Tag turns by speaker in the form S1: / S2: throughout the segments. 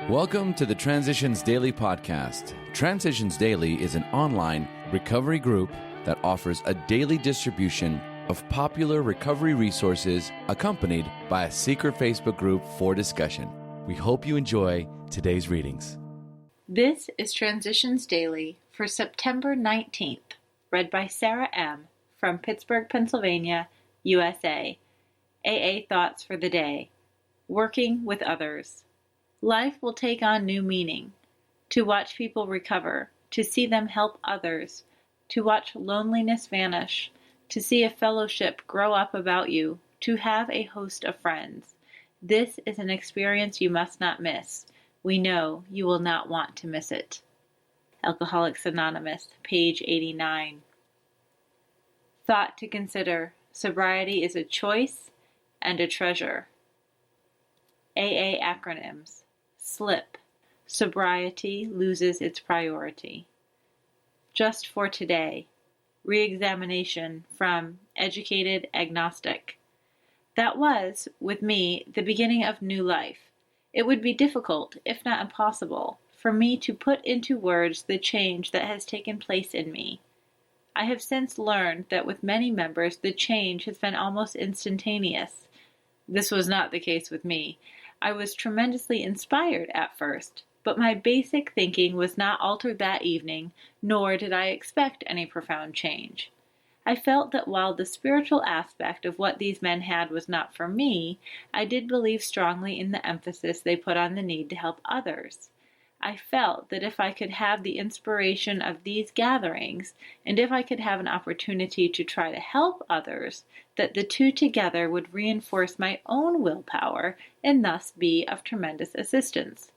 S1: Welcome to the Transitions Daily podcast. Transitions Daily is an online recovery group that offers a daily distribution of popular recovery resources accompanied by a secret Facebook group for discussion. We hope you enjoy today's readings.
S2: This is Transitions Daily for September 19th, read by Sarah M. from Pittsburgh, Pennsylvania, USA. AA Thoughts for the Day. Working with Others. Life will take on new meaning. To watch people recover, to see them help others, to watch loneliness vanish, to see a fellowship grow up about you, to have a host of friends. This is an experience you must not miss. We know you will not want to miss it. Alcoholics Anonymous, page 89. Thought to consider: sobriety is a choice and a treasure. AA acronyms. SLIP. Sobriety loses its priority. Just for today. Re-examination from Educated Agnostic. That was, with me, the beginning of new life. It would be difficult, if not impossible, for me to put into words the change that has taken place in me. I have since learned that with many members the change has been almost instantaneous. This was not the case with me. I was tremendously inspired at first, but my basic thinking was not altered that evening, nor did I expect any profound change. I felt that while the spiritual aspect of what these men had was not for me, I did believe strongly in the emphasis they put on the need to help others. I felt that if I could have the inspiration of these gatherings, and if I could have an opportunity to try to help others, that the two together would reinforce my own willpower and thus be of tremendous assistance.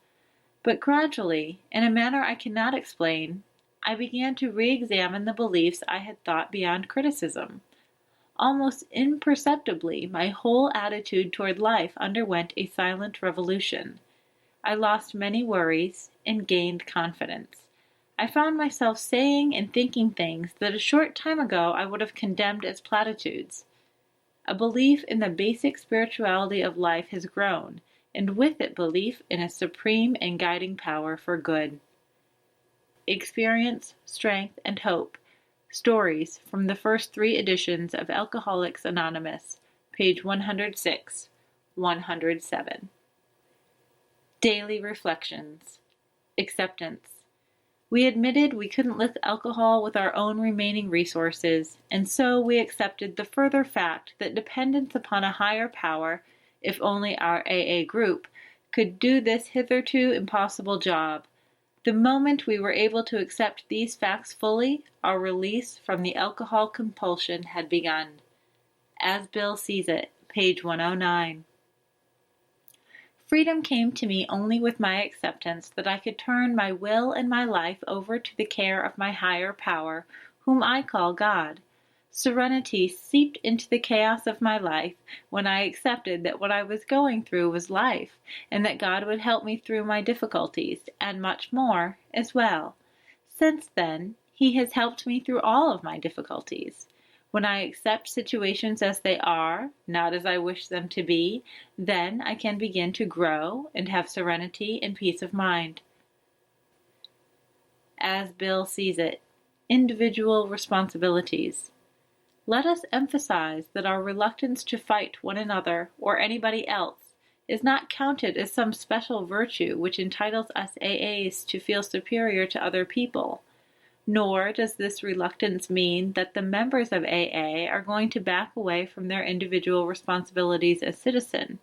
S2: But gradually, in a manner I cannot explain, I began to re-examine the beliefs I had thought beyond criticism. Almost imperceptibly, my whole attitude toward life underwent a silent revolution. I lost many worries and gained confidence. I found myself saying and thinking things that a short time ago I would have condemned as platitudes. A belief in the basic spirituality of life has grown, and with it belief in a supreme and guiding power for good. Experience, Strength, and Hope. Stories from the first 3 editions of Alcoholics Anonymous, page 106, 107. Daily Reflections. Acceptance. We admitted we couldn't lift alcohol with our own remaining resources, and so we accepted the further fact that dependence upon a higher power, if only our AA group, could do this hitherto impossible job. The moment we were able to accept these facts fully, our release from the alcohol compulsion had begun. As Bill sees it, page 109. Freedom came to me only with my acceptance that I could turn my will and my life over to the care of my higher power, whom I call God. Serenity seeped into the chaos of my life when I accepted that what I was going through was life, and that God would help me through my difficulties, and much more as well. Since then, He has helped me through all of my difficulties. When I accept situations as they are, not as I wish them to be, then I can begin to grow and have serenity and peace of mind. As Bill sees it, individual responsibilities. Let us emphasize that our reluctance to fight one another or anybody else is not counted as some special virtue which entitles us AAs to feel superior to other people. Nor does this reluctance mean that the members of AA are going to back away from their individual responsibilities as citizen.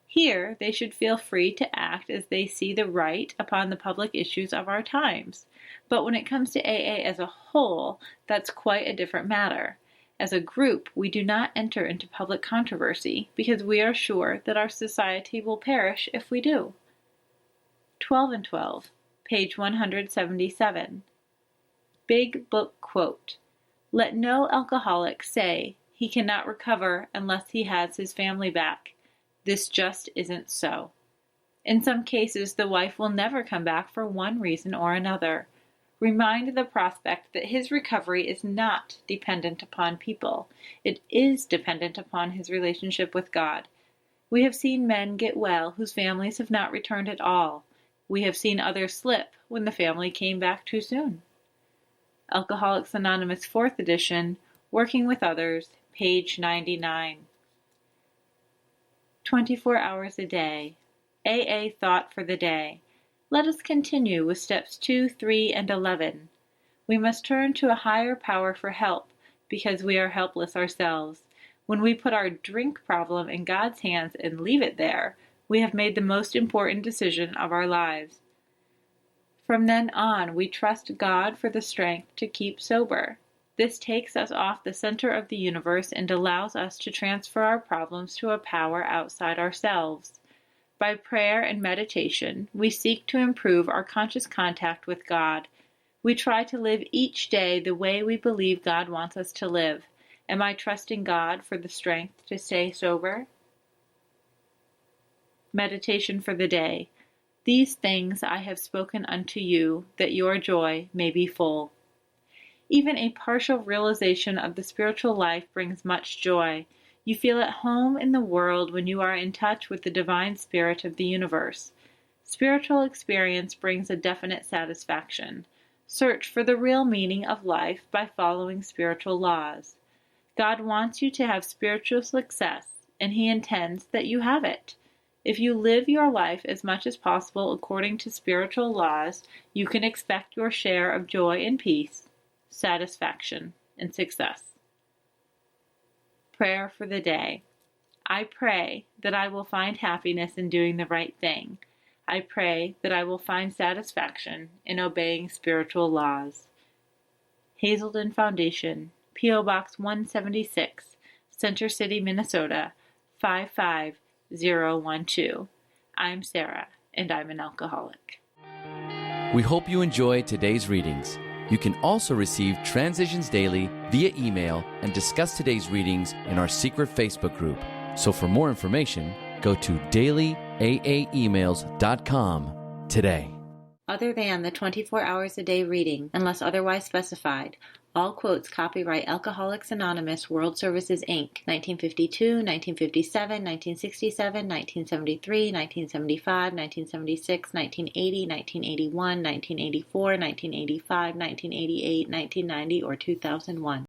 S2: Here, they should feel free to act as they see the right upon the public issues of our times. But when it comes to AA as a whole, that's quite a different matter. As a group, we do not enter into public controversy because we are sure that our society will perish if we do. 12 and 12, page 177. Big Book Quote. Let no alcoholic say he cannot recover unless he has his family back. This just isn't so. In some cases, the wife will never come back for one reason or another. Remind the prospect that his recovery is not dependent upon people. It is dependent upon his relationship with God. We have seen men get well whose families have not returned at all. We have seen others slip when the family came back too soon. Alcoholics Anonymous 4th edition, Working with Others, page 99. 24 hours a day. AA Thought for the Day. Let us continue with steps 2, 3, and 11. We must turn to a higher power for help because we are helpless ourselves. When we put our drink problem in God's hands and leave it there, we have made the most important decision of our lives. From then on, we trust God for the strength to keep sober. This takes us off the center of the universe and allows us to transfer our problems to a power outside ourselves. By prayer and meditation, we seek to improve our conscious contact with God. We try to live each day the way we believe God wants us to live. Am I trusting God for the strength to stay sober? Meditation for the day. These things I have spoken unto you, that your joy may be full. Even a partial realization of the spiritual life brings much joy. You feel at home in the world when you are in touch with the divine spirit of the universe. Spiritual experience brings a definite satisfaction. Search for the real meaning of life by following spiritual laws. God wants you to have spiritual success, and He intends that you have it. If you live your life as much as possible according to spiritual laws, you can expect your share of joy and peace, satisfaction, and success. Prayer for the day. I pray that I will find happiness in doing the right thing. I pray that I will find satisfaction in obeying spiritual laws. Hazelden Foundation, P.O. Box 176, Center City, Minnesota, 55012. I'm Sarah, and I'm an alcoholic.
S1: We hope you enjoyed today's readings. You can also receive Transitions Daily via email and discuss today's readings in our secret Facebook group. So for more information, go to dailyaaemails.com today.
S2: Other than the 24 hours a day reading, unless otherwise specified, all quotes copyright Alcoholics Anonymous World Services, Inc., 1952, 1957, 1967, 1973, 1975, 1976, 1980, 1981, 1984, 1985, 1988, 1990, or 2001.